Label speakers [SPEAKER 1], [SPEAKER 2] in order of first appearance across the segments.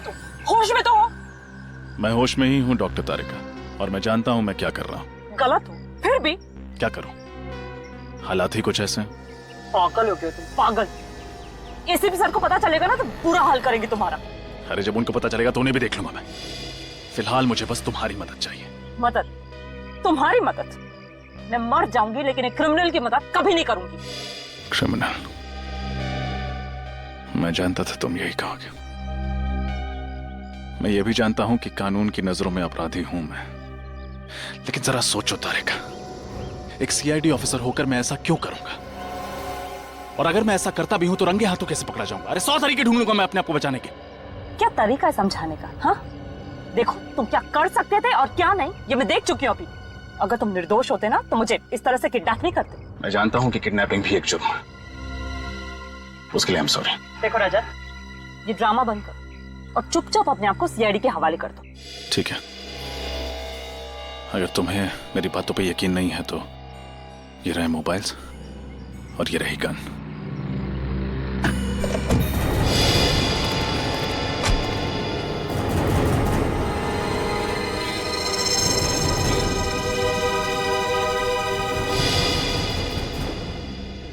[SPEAKER 1] तुम? होश में तो हो?
[SPEAKER 2] मैं होश में ही हूँ डॉक्टर तारिका, और मैं जानता हूँ मैं क्या कर रहा हूँ।
[SPEAKER 1] गलत हो फिर भी?
[SPEAKER 2] क्या करूँ, हालात ही कुछ ऐसे हैं।
[SPEAKER 1] पागल हो गए तुम, पागल। एसीपी सर को पता चलेगा ना तो बुरा हाल करेंगे तुम्हारा।
[SPEAKER 2] अरे जब उनको पता चलेगा तो उन्हें भी देख लूंगा मैं। फिलहाल मुझे बस तुम्हारी मदद चाहिए।
[SPEAKER 1] मदद? तुम्हारी मदद? मैं मर जाऊंगी लेकिन एक क्रिमिनल की मदद कभी नहीं करूंगी।
[SPEAKER 2] क्रिमिनल? मैं जानता था तुम यही कहोगे। मैं ये भी जानता हूं कि कानून की नजरों में अपराधी हूं मैं, लेकिन जरा सोचो तारिका, एक सीआईडी ऑफिसर होकर मैं ऐसा क्यों करूंगा? और अगर मैं ऐसा करता भी हूं तो रंगे हाथों कैसे पकड़ा जाऊंगा? अरे 100 तरीके ढूंढ लूंगा मैं अपने आप को बचाने के।
[SPEAKER 1] क्या तरीका है समझाने का? हाँ, देखो तुम क्या कर सकते थे और क्या नहीं ये मैं देख चुकी हूँ अभी। अगर तुम निर्दोष होते ना तो मुझे इस तरह से किडनैप नहीं करते।
[SPEAKER 2] मैं जानता हूं कि किडनैपिंग भी एक जुर्म है, उसके लिए आई एम सॉरी।
[SPEAKER 1] देखो रजत, ये ड्रामा बंद करो और चुपचाप अपने आप को सीआईडी के हवाले कर दो।
[SPEAKER 2] ठीक है, अगर तुम्हें मेरी बातों पे यकीन नहीं है तो ये रहे मोबाइल्स और ये रही गन।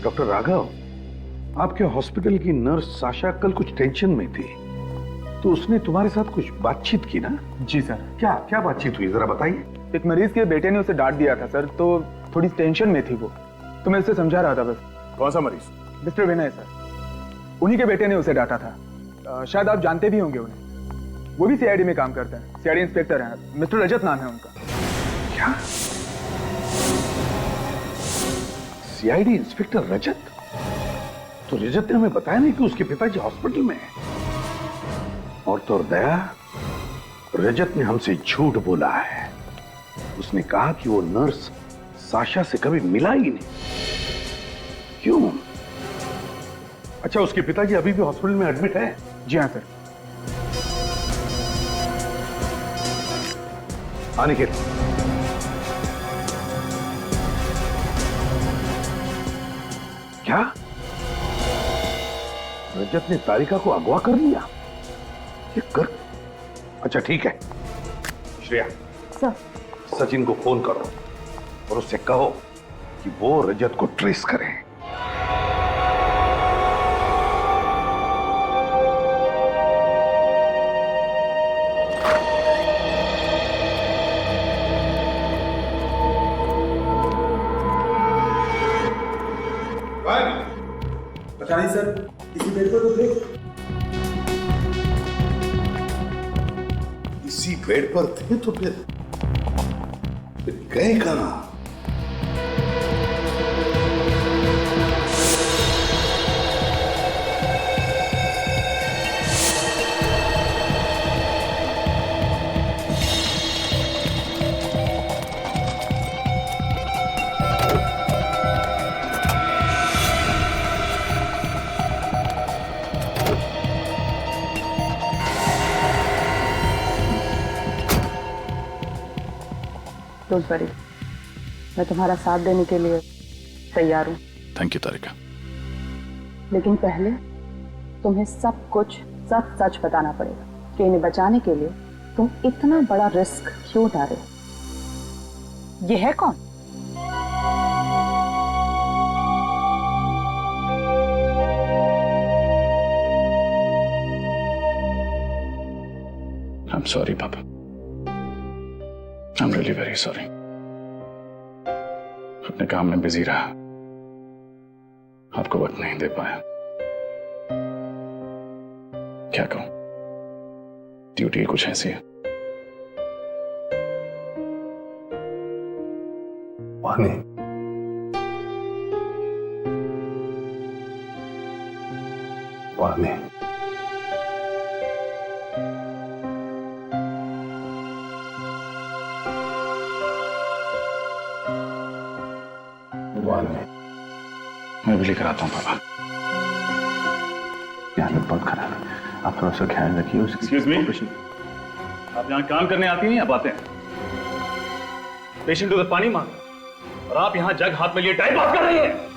[SPEAKER 3] डॉक्टर राघव, आपके हॉस्पिटल की नर्स साशा कल कुछ टेंशन में थी, तो उसने तुम्हारे साथ कुछ बातचीत की ना?
[SPEAKER 4] जी सर।
[SPEAKER 3] क्या क्या बातचीत हुई, जरा बताइए।
[SPEAKER 4] एक मरीज के बेटे ने उसे डांट दिया था सर, तो थोड़ी टेंशन में थी वो, तो मैं उसे समझा रहा था बस।
[SPEAKER 3] कौन सा मरीज?
[SPEAKER 4] मिस्टर विनय सर, उन्हीं के बेटे ने उसे डांटा था। शायद आप जानते भी होंगे उन्हें, वो भी सीआईडी में काम करते हैं, सीआईडी इंस्पेक्टर हैं, मिस्टर रजत नाम है उनका।
[SPEAKER 3] क्या? सीआईडी इंस्पेक्टर रजत? तो रजत ने हमें बताया नहीं कि उसके पिताजी हॉस्पिटल में हैं। और तो और दया, रजत ने हमसे झूठ बोला है। उसने कहा कि वो नर्स साशा से कभी मिला ही नहीं। क्यों? अच्छा, उसके पिताजी अभी भी हॉस्पिटल में एडमिट है?
[SPEAKER 4] जी हाँ सर।
[SPEAKER 3] आने के क्या? रजत ने तारिका को अगवा कर लिया? ये कर? अच्छा ठीक है, श्रेया
[SPEAKER 1] सर,
[SPEAKER 3] सचिन को फोन करो और उससे कहो कि वो रजत को ट्रेस करें।
[SPEAKER 4] पता नहीं सर, इसी बेड पर तो थे।
[SPEAKER 3] इसी बेड पर थे तो फिर गए कहां?
[SPEAKER 1] डोंट वरी, मैं तुम्हारा साथ देने के लिए तैयार हूँ।
[SPEAKER 2] थैंक यू तारिका।
[SPEAKER 1] लेकिन पहले तुम्हें सब कुछ सच सच बताना पड़ेगा कि इन्हें बचाने के लिए तुम इतना बड़ा रिस्क क्यों उठा रहे हो। ये है कौन?
[SPEAKER 2] I'm sorry पापा, I'm really very sorry। अपने काम में बिजी रहा, आपको वक्त नहीं दे पाया। क्या कहूं, ड्यूटी कुछ ऐसी है।
[SPEAKER 3] वानी, वानी,
[SPEAKER 2] मैं भी लेकर आता हूँ पापा। यहाँ लोग बहुत खराब है, आप थोड़ा सा ख्याल रखिए। एक्सक्यूज मी, आप यहाँ काम करने आती हैं या बातें? पेशेंट उधर पानी मांग और आप यहाँ जग हाथ में लिए टाइम पास कर रही हैं।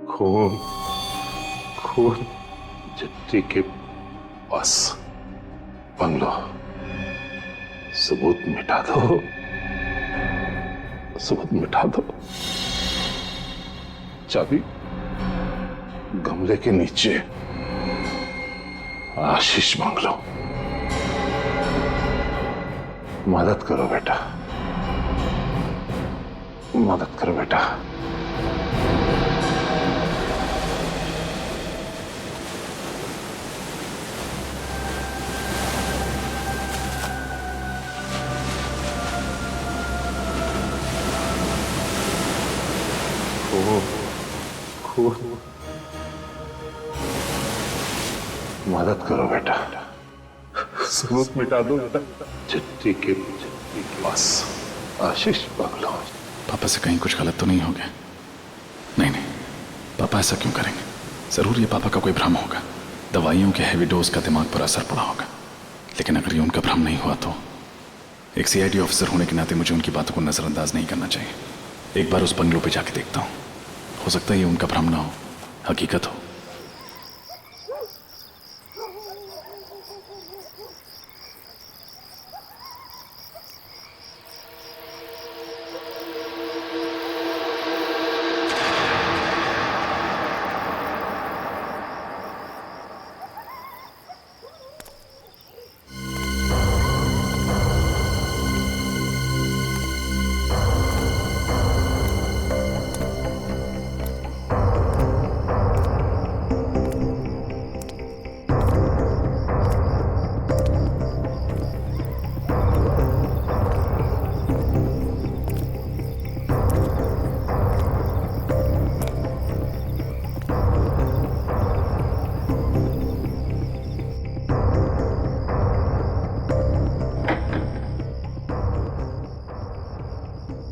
[SPEAKER 3] खून खून चिट्ठी के पास बंगलो, सबूत मिटा दो, सबूत मिटा दो। चाबी गमले के नीचे, आशीष बंगलो। मदद करो बेटा, मदद करो बेटा। खून, मदद करो बेटा, सबूत मिटा दो बेटा। चिट्ठी के पास आशीष बंगलो।
[SPEAKER 2] पापा से कहीं कुछ गलत तो नहीं हो गया? नहीं नहीं, पापा ऐसा क्यों करेंगे? जरूर ये पापा का कोई भ्रम होगा, दवाइयों के हैवी डोज का दिमाग पर असर पड़ा होगा। लेकिन अगर ये उनका भ्रम नहीं हुआ तो एक सीआईडी ऑफिसर होने के नाते मुझे उनकी बातों को नजरअंदाज नहीं करना चाहिए। एक बार उस बंगलो पे जाके देखता हूँ, हो सकता है ये उनका भ्रम ना हो, हकीकत हो।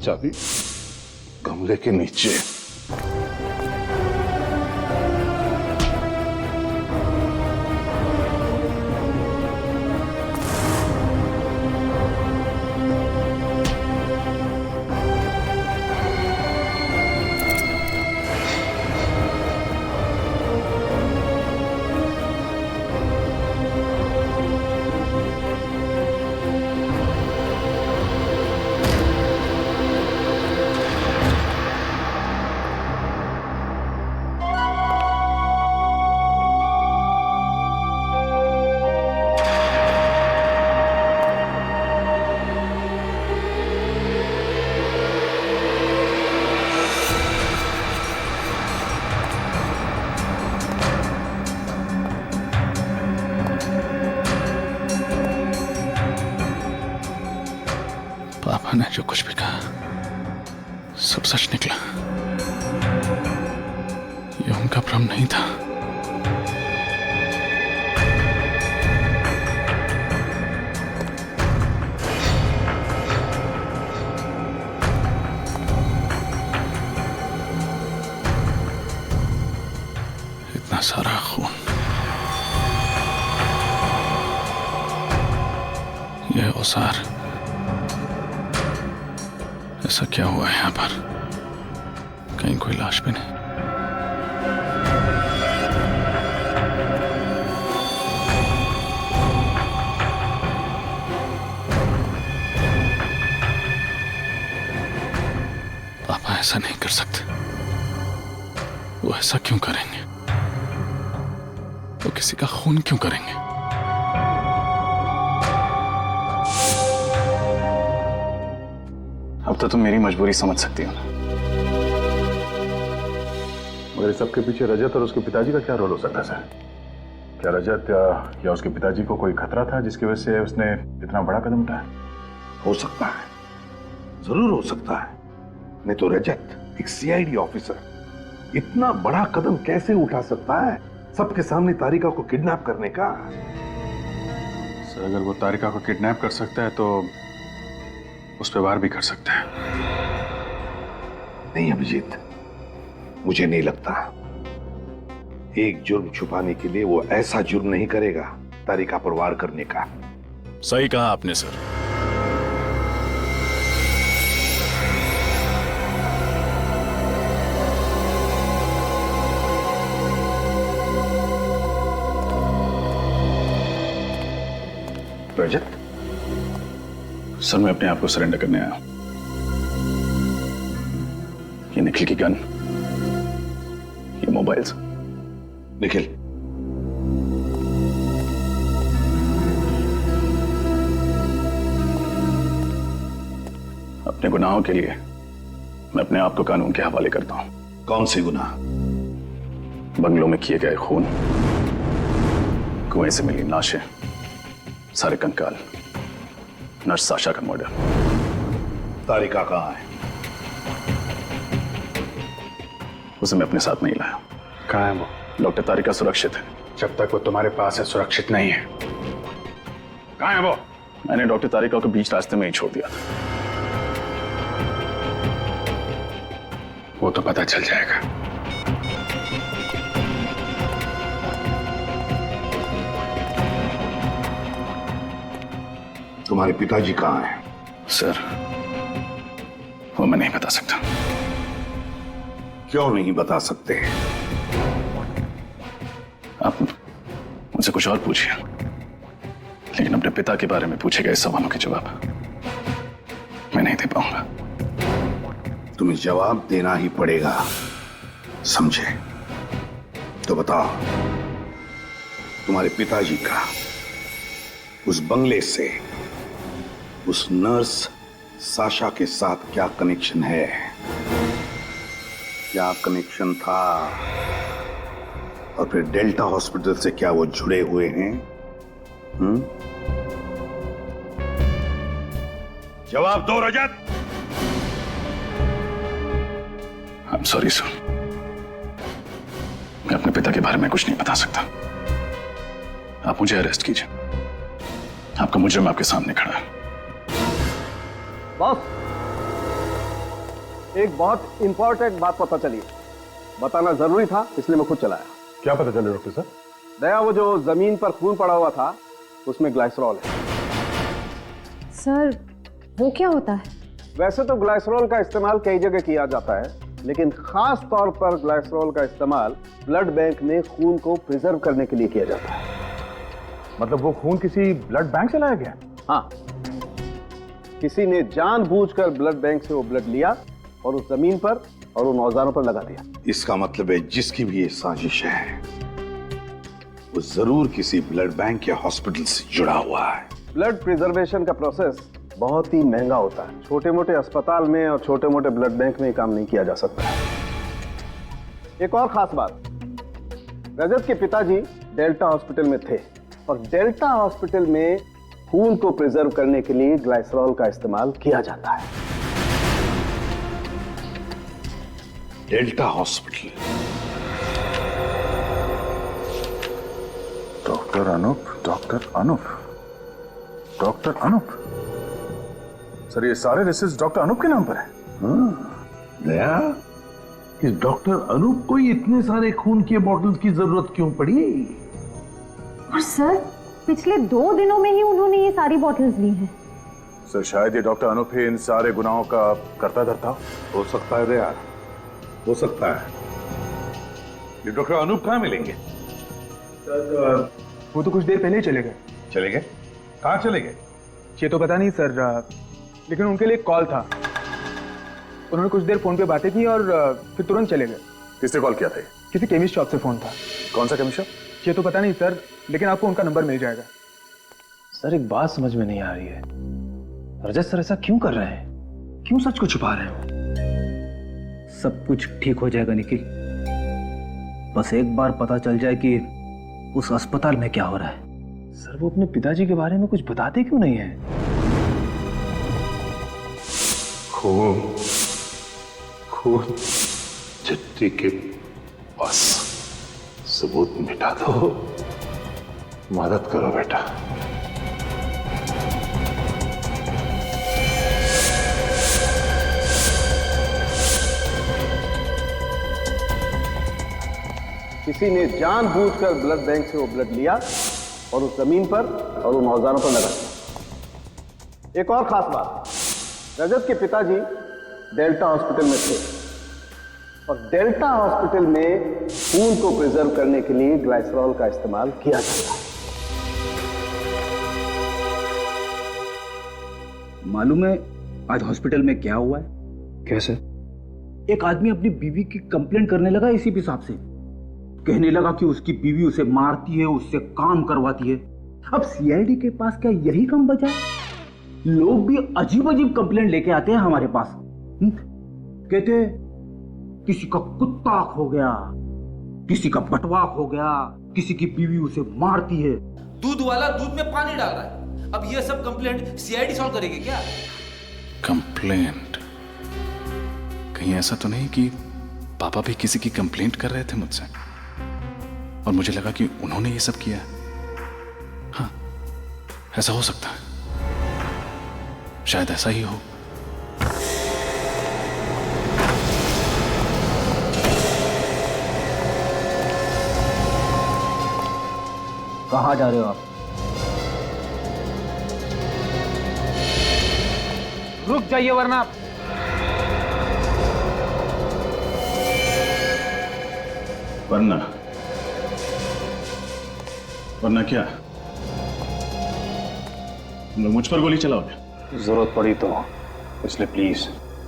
[SPEAKER 3] चाबी गमले के नीचे।
[SPEAKER 2] पापा ने जो कुछ भी कहा सब सच निकला। ये उनका भ्रम नहीं था। इतना सारा खून, ये औजार, ऐसा क्या हुआ है यहाँ पर? कहीं कोई लाश भी नहीं। पापा ऐसा नहीं कर सकते। वो ऐसा क्यों करेंगे? वो किसी का खून क्यों करेंगे? अब तो तुम मेरी मजबूरी समझ सकती हो ना।
[SPEAKER 3] मगर इस सबके पीछे रजत और उसके पिताजी का क्या रोल हो सकता है सर? क्या रजत या उसके पिताजी को कोई खतरा था जिसकी वजह से उसने इतना बड़ा कदम उठाया? हो सकता है, जरूर हो सकता है। नहीं तो रजत, एक सीआईडी ऑफिसर, इतना बड़ा कदम कैसे उठा सकता है सबके सामने तारिका को किडनैप करने का?
[SPEAKER 5] सर, अगर वो तारिका को किडनैप कर सकता है तो उस पर वार भी कर सकता है।
[SPEAKER 3] नहीं अभिजीत, मुझे नहीं लगता। एक जुर्म छुपाने के लिए वो ऐसा जुर्म नहीं करेगा तारिका पर वार करने का।
[SPEAKER 2] सही कहा आपने सर। सर मैं अपने आप को सरेंडर करने आया हूं। ये निखिल की गन, ये मोबाइल्स।
[SPEAKER 3] निखिल,
[SPEAKER 2] अपने गुनाहों के लिए मैं अपने आप को कानून के हवाले करता हूं।
[SPEAKER 3] कौन सी गुनाह?
[SPEAKER 2] बंगलों में किए गए खून, कुएं से मिली लाशें, सारे कंकाल, नर्स साशा का मर्डर।
[SPEAKER 3] तारिका कहाँ है?
[SPEAKER 2] उसे मैं अपने साथ नहीं लाया।
[SPEAKER 5] कहाँ है वो?
[SPEAKER 2] डॉक्टर तारिका सुरक्षित है।
[SPEAKER 5] जब तक वो तुम्हारे पास है सुरक्षित नहीं है। कहाँ है वो?
[SPEAKER 2] मैंने डॉक्टर तारिका को बीच रास्ते में ही छोड़ दिया था।
[SPEAKER 5] वो तो पता चल जाएगा।
[SPEAKER 3] तुम्हारे पिताजी कहाँ हैं?
[SPEAKER 2] सर वो मैं नहीं बता सकता।
[SPEAKER 3] क्यों नहीं बता सकते?
[SPEAKER 2] आप मुझसे कुछ और पूछिए, लेकिन अपने पिता के बारे में पूछे गए सवालों के जवाब मैं नहीं दे पाऊंगा।
[SPEAKER 3] तुम्हें जवाब देना ही पड़ेगा, समझे? तो बताओ, तुम्हारे पिताजी का उस बंगले से उस नर्स साशा के साथ क्या कनेक्शन है? क्या कनेक्शन था? और फिर डेल्टा हॉस्पिटल से क्या वो जुड़े हुए हैं? जवाब दो रजत।
[SPEAKER 2] आई एम सॉरी सर, मैं अपने पिता के बारे में कुछ नहीं बता सकता। आप मुझे अरेस्ट कीजिए, आपका मुजरिम आपके सामने खड़ा है।
[SPEAKER 6] बॉस, एक बहुत इंपॉर्टेंट बात पता चली है, बताना जरूरी था इसलिए मैं खुद चला आया।
[SPEAKER 5] क्या पता चले डॉक्टर साहब?
[SPEAKER 6] दया, वो जो जमीन पर खून पड़ा हुआ था उसमें ग्लाइसरॉल है।
[SPEAKER 7] सर वो क्या होता है?
[SPEAKER 6] वैसे तो ग्लाइसरॉल का इस्तेमाल कई जगह किया जाता है, लेकिन खास तौर पर ग्लाइसरॉल का इस्तेमाल ब्लड बैंक में खून को प्रिजर्व करने के लिए किया जाता है।
[SPEAKER 5] मतलब वो खून किसी ब्लड बैंक से लाया गया?
[SPEAKER 6] हाँ, किसी ने जानबूझकर ब्लड बैंक से वो ब्लड लिया और उस जमीन पर और उन औजारों पर लगा दिया।
[SPEAKER 3] इसका मतलब है जिसकी भी ये साजिश है वो जरूर किसी ब्लड बैंक या हॉस्पिटल से जुड़ा हुआ है।
[SPEAKER 6] ब्लड प्रिजर्वेशन का प्रोसेस बहुत ही महंगा होता है। छोटे मोटे अस्पताल में और छोटे मोटे ब्लड बैंक में काम नहीं किया जा सकता। एक और खास बात, रजत के पिताजी डेल्टा हॉस्पिटल में थे और डेल्टा हॉस्पिटल में खून को प्रिजर्व करने के लिए ग्लाइसरॉल का इस्तेमाल किया जाता है।
[SPEAKER 3] Delta hospital.
[SPEAKER 5] Doctor Anup, doctor Anup, doctor Anup. Sir ये सारे रिसर्च डॉक्टर अनूप के नाम पर है?
[SPEAKER 3] दया, इस डॉक्टर अनूप को इतने सारे खून के बॉटल्स की जरूरत क्यों पड़ी?
[SPEAKER 7] और सर पिछले 2 दिनों में ही उन्होंने ये सारी बॉटल्स ली हैं।
[SPEAKER 5] सर शायद ये डॉक्टर अनूप ही इन सारे गुनाहों का करता धरता
[SPEAKER 3] हो सकता है दया, हो सकता है। ये डॉक्टर अनूप कहाँ मिलेंगे?
[SPEAKER 4] वो तो कुछ देर पहले ही चले गए।
[SPEAKER 3] चले गए? कहाँ चले गए?
[SPEAKER 4] ये तो पता नहीं सर, लेकिन उनके लिए कॉल था। उन्होंने कुछ देर फोन पे बातें की और फिर तुरंत चले गए।
[SPEAKER 5] किसने कॉल किया था?
[SPEAKER 4] किसी केमिस्ट शॉप से फोन था।
[SPEAKER 5] कौन सा केमिस्ट शॉप?
[SPEAKER 4] ये तो पता नहीं सर, लेकिन आपको उनका नंबर मिल जाएगा।
[SPEAKER 8] सर एक बात समझ में नहीं आ रही है, रजत सर ऐसा क्यों कर रहे हैं? क्यों सच को छुपा रहे हो?
[SPEAKER 9] सब कुछ ठीक हो जाएगा निखिल, बस एक बार पता चल जाए कि उस अस्पताल में क्या हो रहा है।
[SPEAKER 8] सर वो अपने पिताजी के बारे में कुछ बताते क्यों नहीं है?
[SPEAKER 3] खून, खून चिट्ठी के पास सबूत मिटा दो। मदद करो बेटा।
[SPEAKER 6] किसी ने जानबूझकर ब्लड बैंक से वो ब्लड लिया और उस जमीन पर और उन औजारों पर लगा दिया। एक और खास बात, रजत के पिताजी डेल्टा हॉस्पिटल में थे और डेल्टा हॉस्पिटल में खून को प्रिजर्व करने के लिए ग्लाइसरॉल का इस्तेमाल किया जाता है।
[SPEAKER 9] मालूम है आज हॉस्पिटल में क्या हुआ है?
[SPEAKER 8] कैसे?
[SPEAKER 9] एक आदमी अपनी बीवी की कंप्लेंट करने लगा इसी हिसाब से। कहने लगा कि उसकी बीवी उसे मारती है, उससे काम करवाती है। अब सीआईडी के पास क्या यही काम बचा है? लोग भी अजीब अजीब कंप्लेंट लेके आते हैं हमारे पास। कहते हैं किसी का कुत्ता खो गया, किसी का बटवा खो गया, किसी की बीवी उसे मारती है।
[SPEAKER 10] दूध वाला दूध में पानी डाल रहा है। अब ये सब कंप्लेंट सीआईडी सॉल्व करेगी क्या?
[SPEAKER 2] कंप्लेंट? कहीं ऐसा तो नहीं कि पापा भी किसी की कंप्लेंट कर रहे थे मुझसे और मुझे लगा कि उन्होंने ये सब किया? हाँ, ऐसा हो सकता है, शायद ऐसा ही हो।
[SPEAKER 9] कहाँ जा रहे हो आप?
[SPEAKER 8] रुक जाइए वरना
[SPEAKER 2] वरना वरना क्या? तुम लोग मुझ पर गोली चलाओगे?
[SPEAKER 8] जरूरत पड़ी तो, इसलिए प्लीज।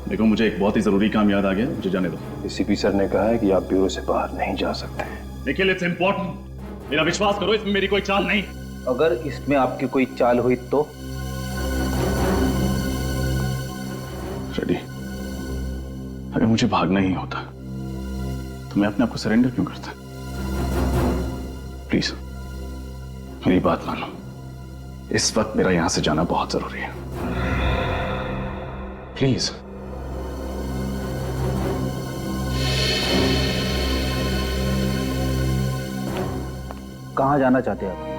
[SPEAKER 2] देखो, मुझे एक बहुत ही जरूरी काम याद आ गया, मुझे जाने दो।
[SPEAKER 8] एसीपी सर ने कहा है कि आप ब्यूरो से बाहर नहीं जा सकते।
[SPEAKER 2] निखिल, इट्स इंपॉर्टेंट, मेरा विश्वास करो, इसमें मेरी कोई चाल नहीं।
[SPEAKER 9] अगर इसमें आपकी कोई चाल हुई तो?
[SPEAKER 2] रेडी, अगर मुझे भागना ही होता तो मैं अपने आप को सरेंडर क्यों करता? प्लीज मेरी बात मानो, इस वक्त मेरा यहां से जाना बहुत जरूरी है। प्लीज।
[SPEAKER 9] कहाँ जाना चाहते हैं आप?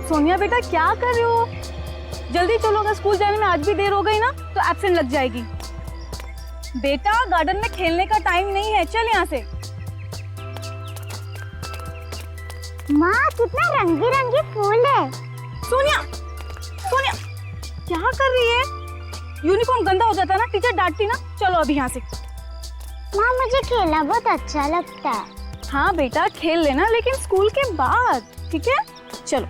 [SPEAKER 7] सोनिया बेटा क्या कर रहे हो? जल्दी चलो, अगर स्कूल जाने में आज भी देर हो गई ना तो एब्सेंट लग जाएगी। बेटा गार्डन में खेलने का टाइम नहीं है, चल यहाँ से।
[SPEAKER 11] माँ कितना रंगी रंगी फूल है।
[SPEAKER 7] सोनिया, सोनिया क्या कर रही है? यूनिफॉर्म गंदा हो जाता ना, टीचर डांटती ना। चलो अभी यहाँ से।
[SPEAKER 11] माँ मुझे खेलना बहुत अच्छा लगता है।
[SPEAKER 7] हाँ बेटा खेल लेना, लेकिन स्कूल के बाद, ठीक है? चलो।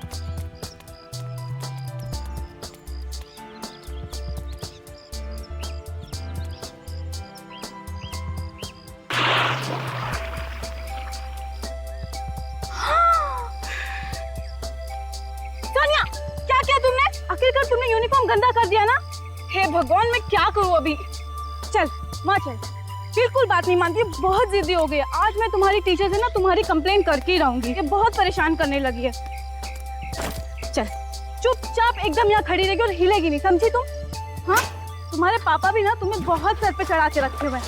[SPEAKER 7] सोनिया क्या किया तुमने? आखिरकार तुमने यूनिफॉर्म गंदा कर दिया ना। हे भगवान, मैं क्या करूं अभी? चल माँ चल, बिल्कुल बात नहीं मानती, बहुत जिद्दी हो गई। आज मैं तुम्हारी टीचर से ना तुम्हारी कंप्लेंट करके ही रहूंगी, ये बहुत परेशान करने लगी है। चल चुपचाप एकदम यहाँ खड़ी रहेगी और हिलेगी नहीं, समझी तुम? हाँ, तुम्हारे पापा भी ना तुम्हें बहुत सर पे चढ़ा के रखे हुए हैं।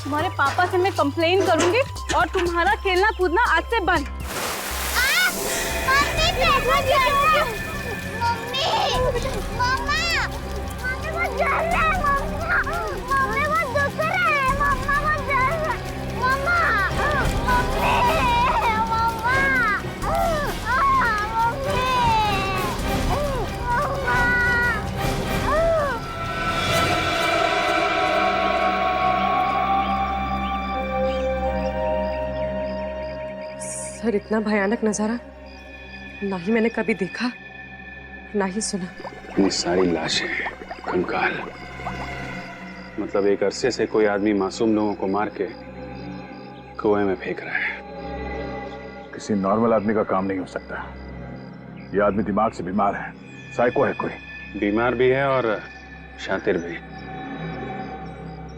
[SPEAKER 7] तुम्हारे पापा से मैं कंप्लेन करूंगी और तुम्हारा खेलना कूदना आज से बंद।
[SPEAKER 12] सर, इतना भयानक नजारा ना ही मैंने कभी देखा, ना ही सुना।
[SPEAKER 6] इतनी सारी लाशें, कंकाल, मतलब एक अरसे से कोई आदमी मासूम लोगों को मार के कुएं में फेंक रहा है।
[SPEAKER 5] किसी नॉर्मल आदमी का काम नहीं हो सकता। ये आदमी दिमाग से बीमार है, साइको है कोई।
[SPEAKER 6] बीमार भी है और शातिर भी।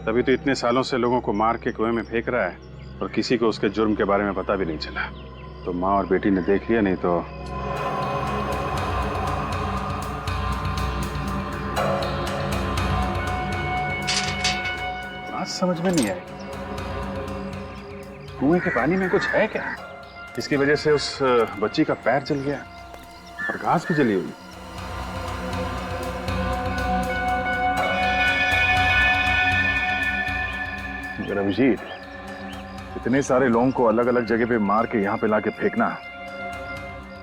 [SPEAKER 6] तभी तो इतने सालों से लोगों को मार के कुएं में फेंक रहा है और किसी को उसके जुर्म के बारे में पता भी नहीं चला। तो माँ और बेटी ने देख लिया, नहीं तो बात समझ में नहीं आई। कुएं के पानी में कुछ है क्या, इसकी वजह से उस बच्ची का पैर जल गया और घास भी जली हुई।
[SPEAKER 5] रमजीत, इतने सारे लोगों को अलग अलग जगह पे मार के यहाँ पे लाके फेंकना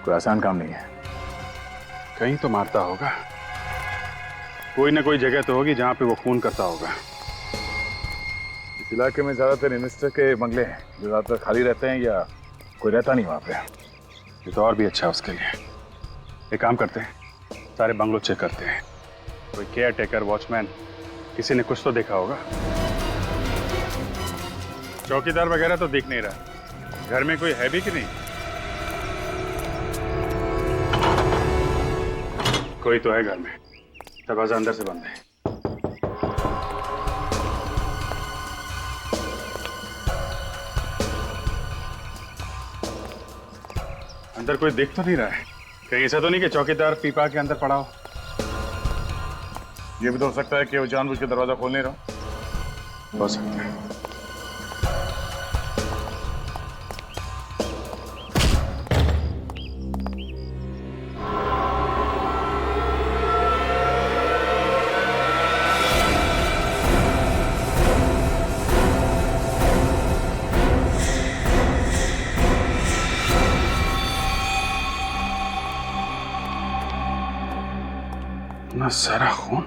[SPEAKER 5] कोई आसान काम नहीं है।
[SPEAKER 6] कहीं तो मारता होगा, कोई ना कोई जगह तो होगी जहाँ पे वो खून करता होगा।
[SPEAKER 5] इस इलाके में ज्यादातर इन्वेस्टर के बंगले हैं जो ज्यादातर खाली रहते हैं या कोई रहता नहीं वहां पे। ये तो और भी अच्छा है उसके लिए। एक काम करते हैं, सारे बंगलो चेक करते हैं। कोई केयर टेकर, वॉचमैन, किसी ने कुछ तो देखा होगा। चौकीदार वगैरह तो दिख नहीं रहा। घर में कोई है भी कि नहीं? कोई तो है घर में। दरवाजा अंदर से बंद है। अंदर कोई देख तो नहीं रहा है? कहीं ऐसा तो नहीं कि चौकीदार पीपा के अंदर पड़ा हो? ये भी तो हो सकता है कि वो जानबूझ के दरवाजा खोल नहीं रहा। हो सकता है। इतना सारा खून।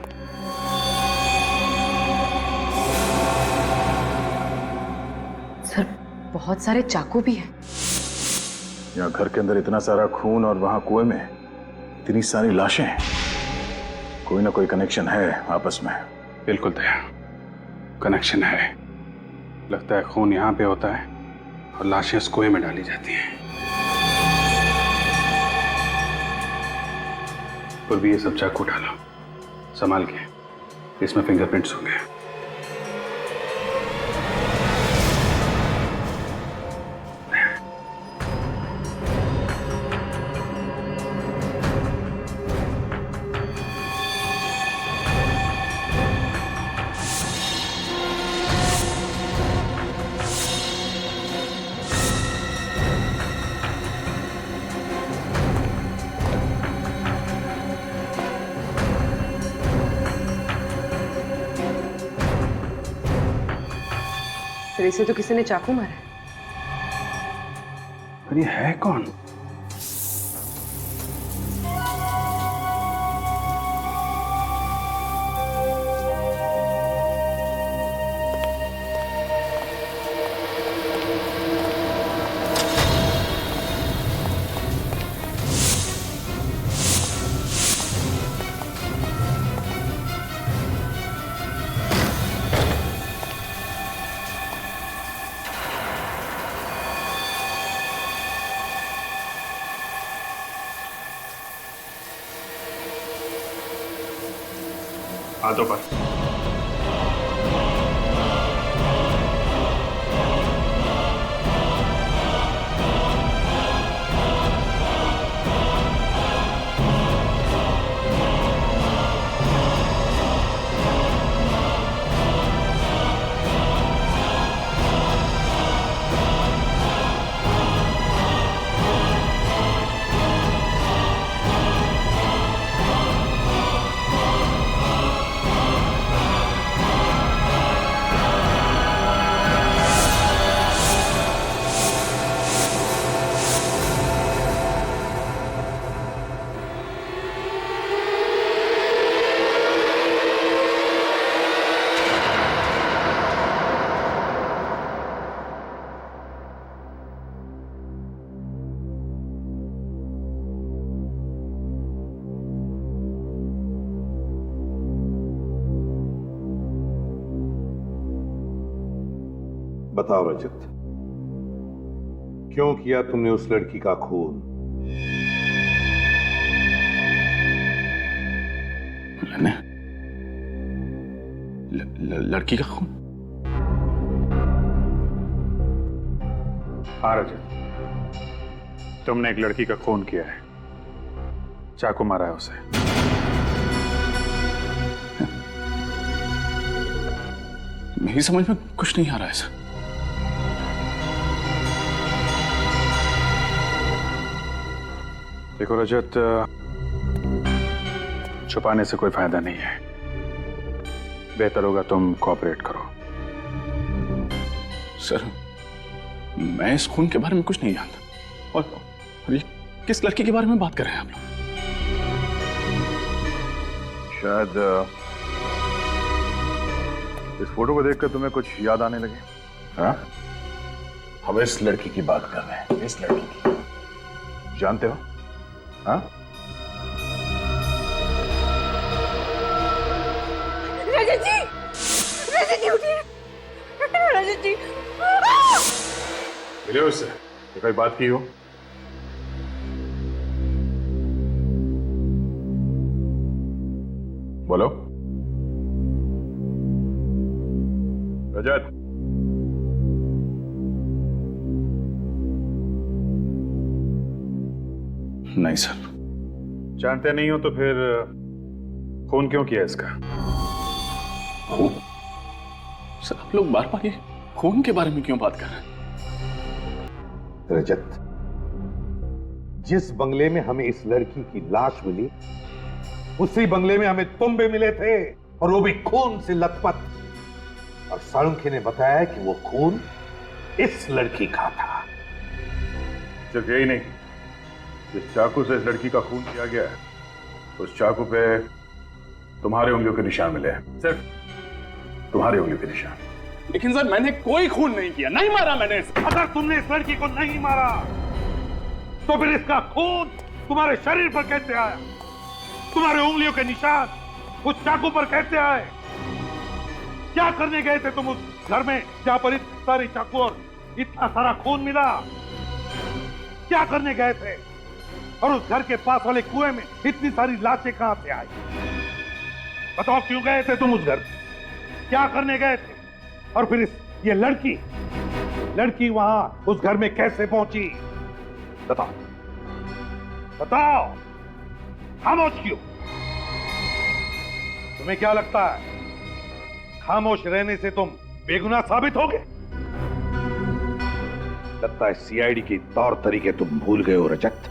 [SPEAKER 12] सर, बहुत सारे चाकू भी हैं।
[SPEAKER 5] यहाँ घर के अंदर इतना सारा खून और वहां कुएं में इतनी सारी लाशें हैं। कोई ना कोई कनेक्शन है आपस में।
[SPEAKER 3] बिल्कुल दया, कनेक्शन है। लगता है खून यहाँ पे होता है और लाशें इस कुएं में डाली जाती हैं। और भी ये सब चाकू डालो, संभाल के। इसमें फिंगरप्रिंट्स होंगे।
[SPEAKER 12] सर, इसे तो किसी ने चाकू मारा है।
[SPEAKER 3] पर ये है कौन? हाथों पर।
[SPEAKER 13] बताओ रजत, क्यों किया तुमने उस लड़की का खून?
[SPEAKER 2] मैंने लड़की का खून?
[SPEAKER 3] हाँ रजत, तुमने एक लड़की का खून किया है। चाकू मारा है उसे।
[SPEAKER 2] मेरी समझ में कुछ नहीं आ रहा है सर।
[SPEAKER 3] देखो रजत, छुपाने से कोई फायदा नहीं है। बेहतर होगा तुम कोऑपरेट करो।
[SPEAKER 2] सर, मैं इस खून के बारे में कुछ नहीं जानता। और ये किस लड़की के बारे में बात कर रहे हैं आप लोग?
[SPEAKER 5] शायद इस फोटो को देखकर तुम्हें कुछ याद आने लगे। हाँ?
[SPEAKER 3] हम इस लड़की की बात कर रहे हैं, इस लड़की की। जानते हो? हाँ?
[SPEAKER 7] रजत जी, रजत जी उठिए, रजत जी।
[SPEAKER 3] मिले उससे, ये कोई बात की हो? बोलो। रजत,
[SPEAKER 2] नहीं सर।
[SPEAKER 5] जानते नहीं हो तो फिर खून क्यों किया इसका?
[SPEAKER 2] खून? सर आप लोग बार बार ये खून के बारे में क्यों बात कर रहे हैं?
[SPEAKER 13] रजत, जिस बंगले में हमें इस लड़की की लाश मिली, उसी बंगले में हमें तुम भी मिले थे, और वो भी खून से लथपथ। और साळुंखे ने बताया कि वो खून इस लड़की का था।
[SPEAKER 5] सिर्फ यही नहीं, जिस चाकू से इस लड़की का खून किया गया है, उस चाकू पे तुम्हारे उंगलियों के निशान मिले हैं। सिर्फ तुम्हारी उंगलियों के निशान।
[SPEAKER 2] लेकिन सर मैंने कोई खून नहीं किया, नहीं मारा मैंने इसे।
[SPEAKER 13] अगर तुमने इस लड़की को नहीं मारा तो फिर इसका खून तुम्हारे शरीर पर कैसे आया? तुम्हारे उंगलियों के निशान उस चाकू पर कैसे आए? क्या करने गए थे तुम उस घर में जहां पर इतनी सारी चाकू और इतना सारा खून मिला? क्या करने गए थे? और उस घर के पास वाले कुएं में इतनी सारी लाशें कहां से आई? बताओ, क्यों गए थे तुम उस घर? क्या करने गए थे? और फिर ये लड़की वहां उस घर में कैसे पहुंची? बताओ, बताओ, खामोश क्यों? तुम्हें क्या लगता है खामोश रहने से तुम बेगुनाह साबित होगे? लगता है सीआईडी के तौर तरीके तुम भूल गए हो रजत।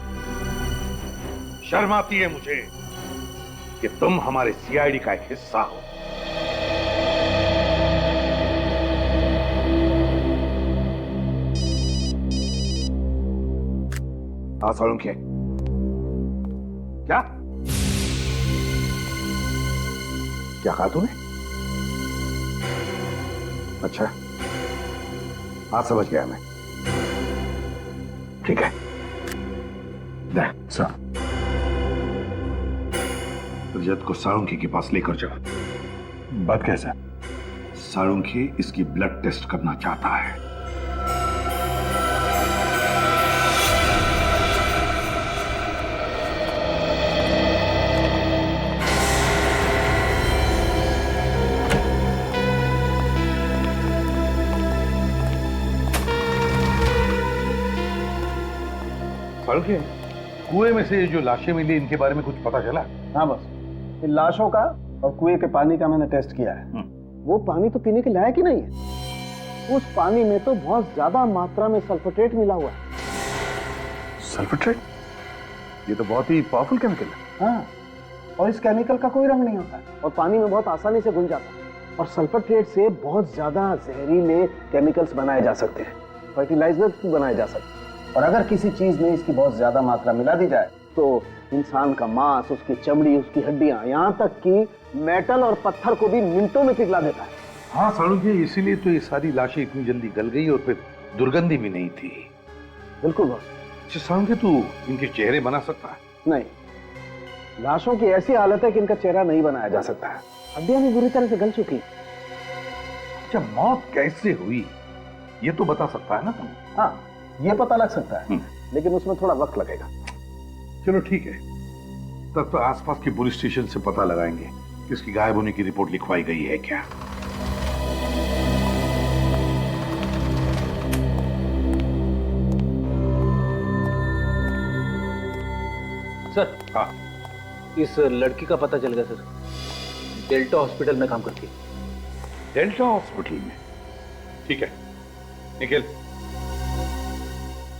[SPEAKER 13] शर्म आती है मुझे कि तुम हमारे सीआईडी का एक हिस्सा हो। हाँ साळुंखे, क्या क्या कहा तूने? अच्छा, हाँ समझ गया मैं। ठीक है, सर रजत को साळुंखे के पास लेकर जाओ।
[SPEAKER 5] बात कैसे?
[SPEAKER 13] साळुंखे इसकी ब्लड टेस्ट करना चाहता है। साळुंखे, कुएं में से जो लाशें मिली इनके बारे में कुछ पता चला?
[SPEAKER 6] हाँ बस, इन लाशों का और कुएं के पानी का मैंने टेस्ट किया है। वो पानी तो पीने के लायक ही नहीं है। उस पानी में तो बहुत ज्यादा मात्रा में सल्फेट मिला हुआ है।
[SPEAKER 5] सल्फेट? ये तो बहुत ही पावरफुल केमिकल है।
[SPEAKER 6] हाँ, और इस केमिकल का कोई रंग नहीं होता है और पानी में बहुत आसानी से घुल जाता है। और सल्फेट से बहुत ज्यादा जहरीले केमिकल्स बनाए जा सकते हैं, फर्टिलाइजर्स भी बनाए जा सकते हैं। और अगर किसी चीज में इसकी बहुत ज्यादा मात्रा मिला दी जाए तो इंसान का मांस, उसकी चमड़ी, उसकी हड्डियां, यहाँ तक कि मेटल और पत्थर को भी मिनटों में पिघला देता है।
[SPEAKER 13] हाँ साळुंखे, इसीलिए तो ये सारी लाशें इतनी जल्दी गल गई और फिर दुर्गंधी भी नहीं थी।
[SPEAKER 6] बिल्कुल बॉस।
[SPEAKER 13] अच्छा साळुंखे, तू इनके चेहरे बना सकता है?
[SPEAKER 6] नहीं, लाशों की ऐसी हालत है कि इनका चेहरा नहीं बनाया जा सकता है। हड्डियां भी बुरी तरह से गल चुकी।
[SPEAKER 13] अच्छा, मौत कैसे हुई ये तो बता सकता है ना तुम?
[SPEAKER 6] हाँ, ये पता लग सकता है, लेकिन उसमें थोड़ा वक्त लगेगा।
[SPEAKER 13] चलो ठीक है, तब तो आसपास के पुलिस स्टेशन से पता लगाएंगे कि इसकी गायब होने की रिपोर्ट लिखवाई गई है क्या।
[SPEAKER 9] सर,
[SPEAKER 13] हाँ,
[SPEAKER 9] इस लड़की का पता चल गया सर। डेल्टा हॉस्पिटल में काम करती है।
[SPEAKER 13] डेल्टा हॉस्पिटल में? ठीक है, निखिल,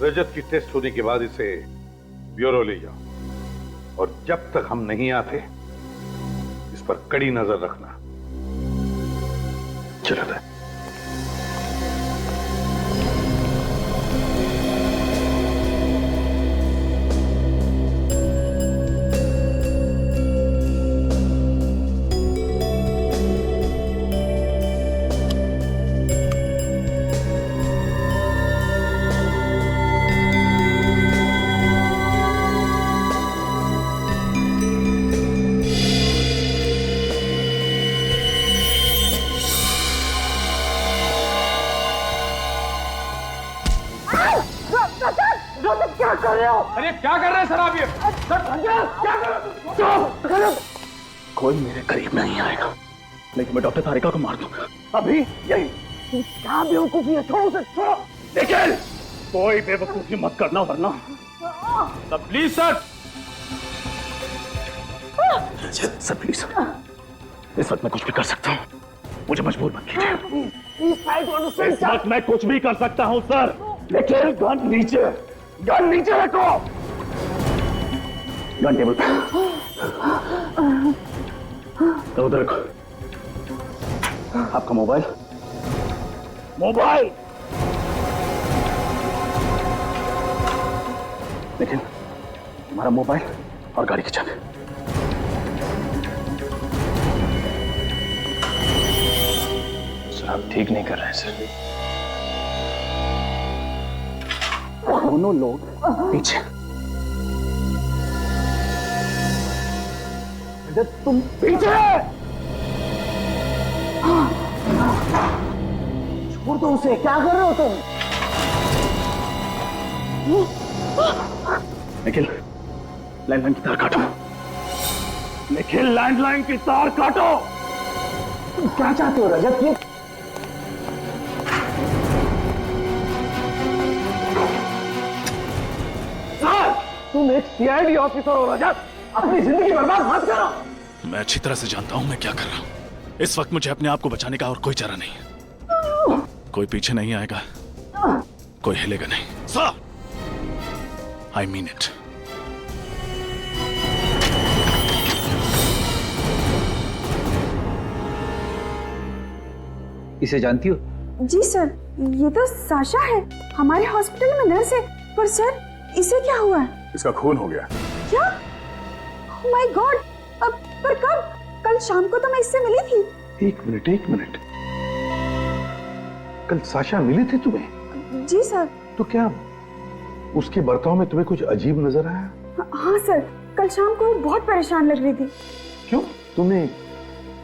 [SPEAKER 13] रजत की टेस्ट होने के बाद इसे ब्यूरो ले जाओ और जब तक हम नहीं आते इस पर कड़ी नजर रखना। चलो।
[SPEAKER 4] कर रहे हो? अरे क्या कर रहे हैं सर आप ये? क्या कर रहे हो?
[SPEAKER 3] कोई मेरे करीब नहीं आएगा,
[SPEAKER 2] लेकिन मैं डॉक्टर तारिका को मार दूंगा।
[SPEAKER 3] अभी यही।
[SPEAKER 4] क्या बेवकूफी है, छोड़ो उसे, छोड़ो।
[SPEAKER 3] निखिल, कोई बेवकूफी मत करना वरना।
[SPEAKER 2] Please sir.
[SPEAKER 3] सर प्लीज, इस वक्त मैं कुछ भी कर सकता हूँ, मुझे मजबूर मत कीजिए। इस वक्त मैं कुछ भी कर सकता हूँ सर, लेकिन गन नीचे रखो। गन टेबल पे तो उधर रखो। आपका मोबाइल लेकिन हमारा मोबाइल और गाड़ी की चाबी।
[SPEAKER 8] सर आप ठीक नहीं कर रहे हैं सर।
[SPEAKER 3] दोनों लोग पीछे। तुम पीछे छोड़ दो उसे, क्या कर रहे हो तुम? निखिल, लैंडलाइन की तार काटो। निखिल, लैंडलाइन की तार काटो। तुम क्या चाहते हो रजत? ये सर, तुम एक सीआईडी ऑफिसर हो रजत, अपनी जिंदगी बर्बाद मत करो।
[SPEAKER 2] मैं अच्छी तरह से जानता हूं मैं क्या कर रहा हूं। इस वक्त मुझे अपने आप को बचाने का और कोई चारा नहीं है। कोई पीछे नहीं आएगा, कोई हिलेगा नहीं। Sir, I mean it.
[SPEAKER 9] इसे जानती हो?
[SPEAKER 7] जी सर, ये तो साशा है, हमारे हॉस्पिटल में नर्स है। पर सर, इसे क्या हुआ?
[SPEAKER 5] इसका खून हो गया।
[SPEAKER 7] क्या? Oh my God! अब पर कब? कल शाम को तो मैं इससे मिली थी।
[SPEAKER 3] एक मिनट, कल साशा मिली थी तुम्हें?
[SPEAKER 7] जी सर।
[SPEAKER 3] तो क्या उसके बर्ताव में तुम्हें कुछ अजीब नजर आया?
[SPEAKER 7] हाँ सर, कल शाम को वो बहुत परेशान लग रही थी।
[SPEAKER 3] क्यों, तुमने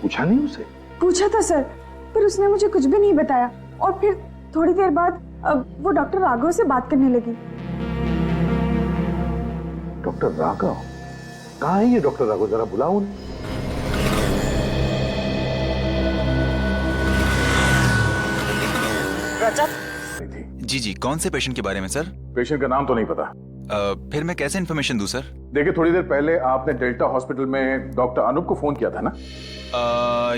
[SPEAKER 3] पूछा नहीं उसे?
[SPEAKER 7] पूछा था सर, पर उसने मुझे कुछ भी नहीं बताया। और फिर थोड़ी देर बाद वो डॉक्टर राघव से बात करने लगी।
[SPEAKER 3] डॉक्टर राघव? कहाँ है ये डॉक्टर राघव? जरा बुलाओ उन्हें।
[SPEAKER 14] जी, कौन से पेशेंट के बारे में सर?
[SPEAKER 5] पेशेंट का नाम तो नहीं पता।
[SPEAKER 14] फिर मैं कैसे इन्फॉर्मेशन दूं सर?
[SPEAKER 5] देखिए, थोड़ी देर पहले आपने डेल्टा हॉस्पिटल में डॉक्टर अनूप को फोन किया था ना?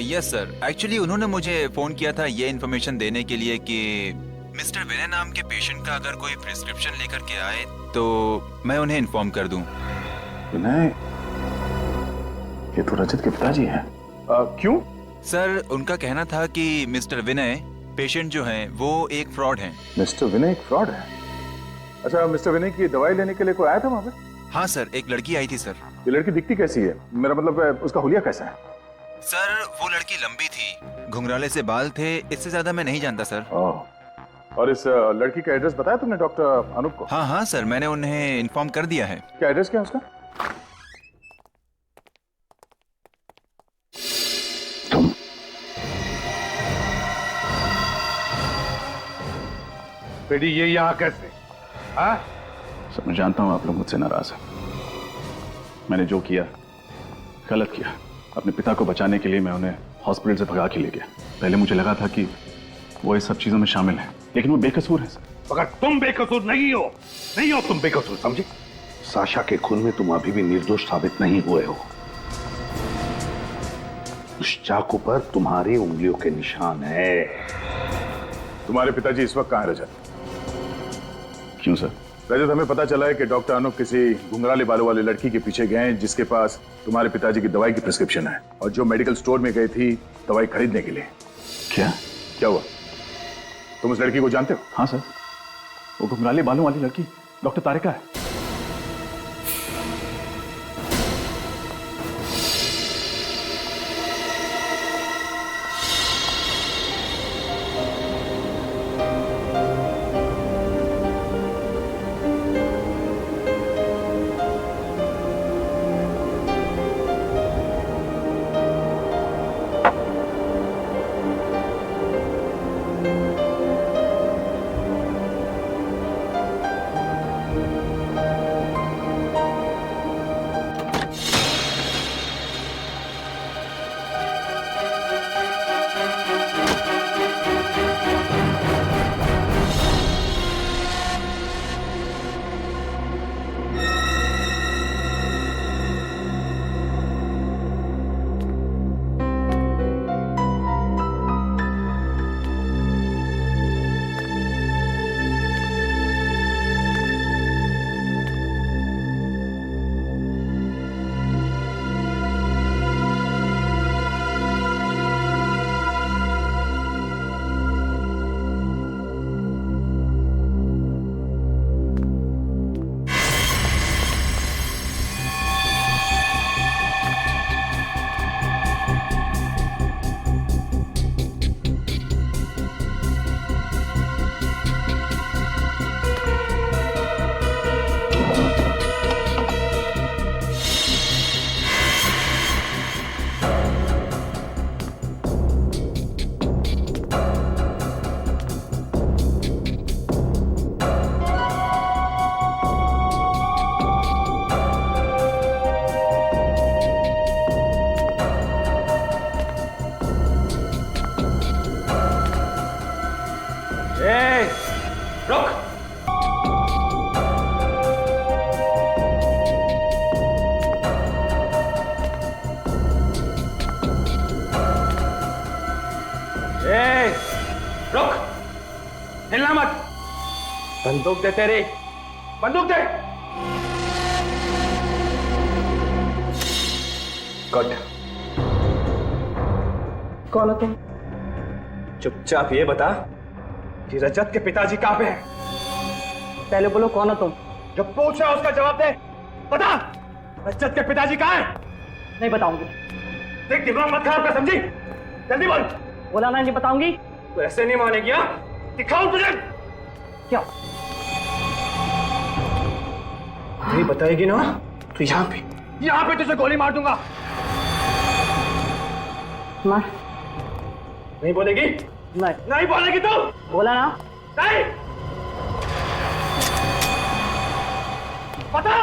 [SPEAKER 14] यस सर, एक्चुअली उन्होंने मुझे फोन किया था ये इन्फॉर्मेशन देने के लिए कि मिस्टर विनय नाम के पेशेंट का अगर कोई प्रिस्क्रिप्शन लेकर के आए तो मैं उन्हें इन्फॉर्म कर दूं।
[SPEAKER 3] विनय, ये तो रजत के पिताजी हैं।
[SPEAKER 5] क्यों?
[SPEAKER 14] सर, उनका कहना था कि मिस्टर विनय पेशेंट जो हैं वो एक फ्रॉड हैं।
[SPEAKER 5] मिस्टर विनय एक फ्रॉड है? अच्छा, मिस्टर विनय की दवाई लेने के लिए कोई आया था वहां पे?
[SPEAKER 14] हाँ सर, एक लड़की आई थी सर।
[SPEAKER 5] ये लड़की दिखती कैसी है? मेरा मतलब उसका हुलिया कैसा है?
[SPEAKER 14] सर, वो लड़की लंबी थी, घुंघराले से बाल थे, इससे ज्यादा मैं नहीं जानता सर।
[SPEAKER 5] और इस लड़की का एड्रेस बताया तुमने डॉक्टर अनूप को?
[SPEAKER 14] हाँ सर, मैंने उन्हें इन्फॉर्म कर दिया है।
[SPEAKER 5] क्या एड्रेस क्या है उसका?
[SPEAKER 13] बेटी, ये यहाँ कैसे? हाँ?
[SPEAKER 2] सर, मैं जानता हूं आप लोग मुझसे नाराज हैं। मैंने जो किया गलत किया। अपने पिता को बचाने के लिए मैं उन्हें हॉस्पिटल से भगा के ले गया। पहले मुझे लगा था कि वो इस सब चीजों में शामिल हैं, लेकिन वो बेकसूर हैं सर।
[SPEAKER 13] मगर तुम बेकसूर नहीं हो तुम बेकसूर, समझे?
[SPEAKER 3] साशा के खून में तुम अभी भी निर्दोष साबित नहीं हुए हो। उस चाकू पर तुम्हारी उंगलियों के निशान है।
[SPEAKER 5] तुम्हारे पिताजी इस वक्त कहाँ है रजत?
[SPEAKER 2] क्यों सर?
[SPEAKER 5] रजत, हमें पता चला है कि डॉक्टर अनूप किसी घुंघराले बालों वाली लड़की के पीछे गए हैं जिसके पास तुम्हारे पिताजी की दवाई की प्रिस्क्रिप्शन है, और जो मेडिकल स्टोर में गई थी दवाई खरीदने के लिए। क्या हुआ? तुम उस लड़की को जानते हो?
[SPEAKER 2] हाँ सर, वो घुंघराले बालों वाली लड़की डॉक्टर तारिका है।
[SPEAKER 4] हिलना मत। बंदूक दे तेरी, बंदूक दे।
[SPEAKER 8] कट।
[SPEAKER 1] कौन हो तुम?
[SPEAKER 8] चुपचाप ये बता कि रजत के पिताजी कहाँ पे हैं?
[SPEAKER 1] पहले बोलो कौन हो तुम?
[SPEAKER 8] जो पूछ रहा है उसका जवाब दे। बता, रजत के पिताजी कहाँ हैं?
[SPEAKER 1] नहीं बताऊंगी।
[SPEAKER 8] देख दिमाग मत खराब कर, समझी? जल्दी बोल।
[SPEAKER 1] बोला ना नहीं बताऊंगी।
[SPEAKER 8] तो ऐसे नहीं मानेगी? हाँ, दिखाओ तुझे।
[SPEAKER 1] क्या?
[SPEAKER 8] नहीं बताएगी ना तो यहाँ पे तुझे गोली मार दूंगा।
[SPEAKER 1] मार।
[SPEAKER 8] नहीं बोलेगी? नहीं बोलेगी तो?
[SPEAKER 1] बोला ना।
[SPEAKER 8] नहीं। बता।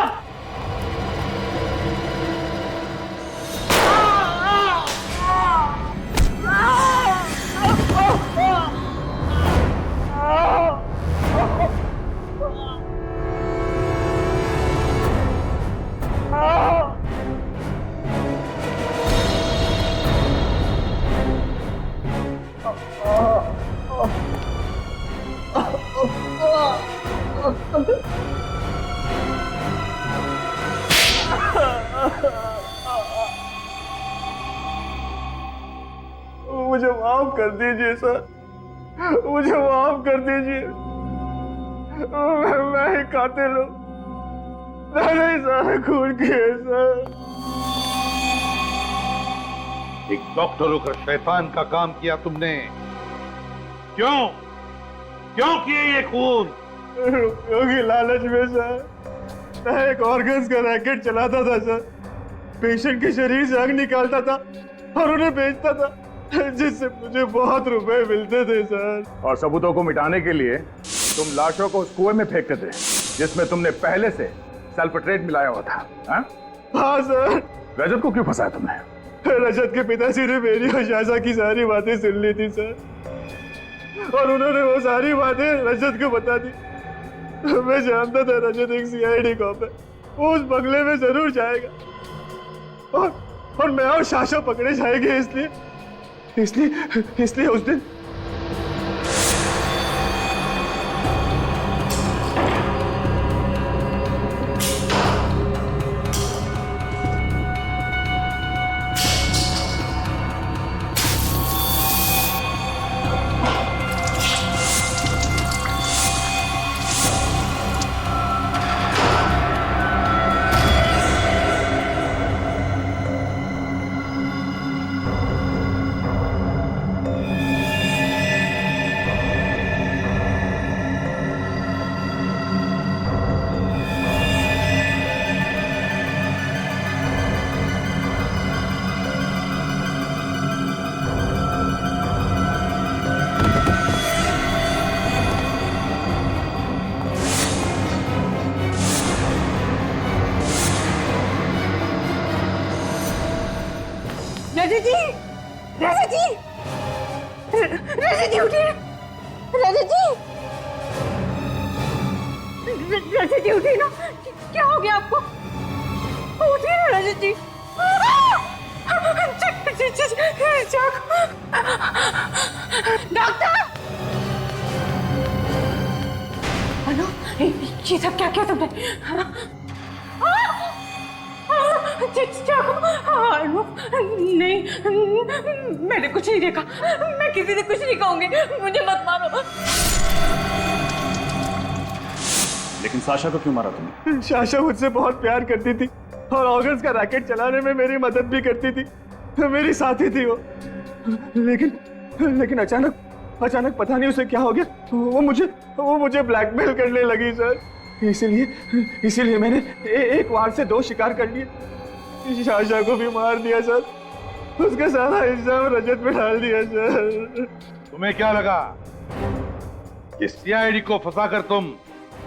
[SPEAKER 4] मुझे माफ कर दीजिए सर, मुझे माफ कर दीजिए। मैं ही कातिल हूँ, मैंने ही सारा खून किया सर।
[SPEAKER 13] एक डॉक्टर होकर शैतान का काम किया तुमने। क्यों किए ये खून?
[SPEAKER 4] क्योंकि लालच में सर, मैं एक ऑर्गन्स का रैकेट चलाता था सर। पेशेंट के शरीर से आग निकालता था और उन्हें बेचता था, जिससे मुझे बहुत रुपए मिलते थे सर।
[SPEAKER 5] और सबूतों को मिटाने के लिए तुम लाशों को उस कुएं में फेंकते थे जिसमें तुमने पहले से सल्फेट्रेट मिलाया हुआ था।
[SPEAKER 4] हाँ सर।
[SPEAKER 5] रजत को क्यों फंसाया तुमने?
[SPEAKER 4] रजत के पिताजी ने मेरी और शाशा की सारी बातें सुन ली थी सर, और उन्होंने वो सारी बातें रजत को बता दी। मैं जानता था रजत एक सीआईडी कॉप है, वो उस बंगले में जरूर जाएगा और मैं और शाशा पकड़े जाएंगे। इसलिए उस दिन
[SPEAKER 7] रजत जी उठिए, रजत जी उठिए ना, क्या हो गया आपको? उठिए ना रजत जी। डॉक्टर! अनु, ये सब क्या किया तुमने? नहीं, मैंने कुछ नहीं देखा, मैं किसी से कुछ नहीं कहूंगी, मुझे मत मारो।
[SPEAKER 2] लेकिन साशा को क्यों मारा तुमने?
[SPEAKER 4] साशा मुझसे बहुत प्यार करती थी और ऑर्गन्स का रैकेट चलाने में मेरी मदद भी करती थी, मेरी साथी थी वो। लेकिन अचानक पता नहीं उसे क्या हो गया, वो मुझे ब्लैकमेल करने लगी सर। इसीलिए मैंने एक वार से 2 शिकार कर लिए। साशा को भी मार दिया सर, उसका सारा इल्जाम रजत पे डाल दिया सर।
[SPEAKER 13] तुम्हें क्या लगा कि सीआईडी को फंसाकर तुम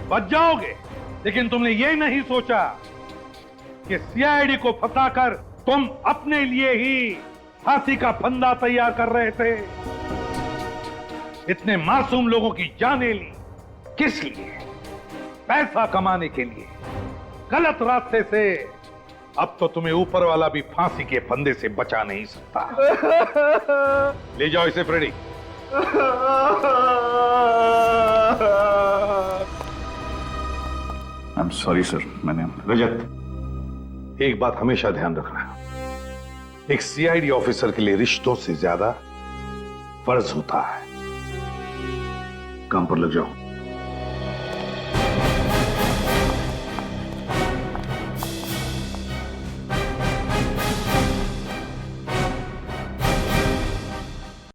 [SPEAKER 13] बच जाओगे? लेकिन तुमने ये नहीं सोचा कि सीआईडी को फंसाकर तुम अपने लिए ही फांसी का फंदा तैयार कर रहे थे। इतने मासूम लोगों की जानें ली, किस लिए? पैसा कमाने के लिए, गलत रास्ते से। अब तो तुम्हें ऊपर वाला भी फांसी के फंदे से बचा नहीं सकता। ले जाओ इसे Freddie.
[SPEAKER 3] I am sorry sir, मैंने रजत, एक बात हमेशा ध्यान रखना, एक सीआईडी ऑफिसर के लिए रिश्तों से ज्यादा फर्ज होता है। काम पर लग जाओ।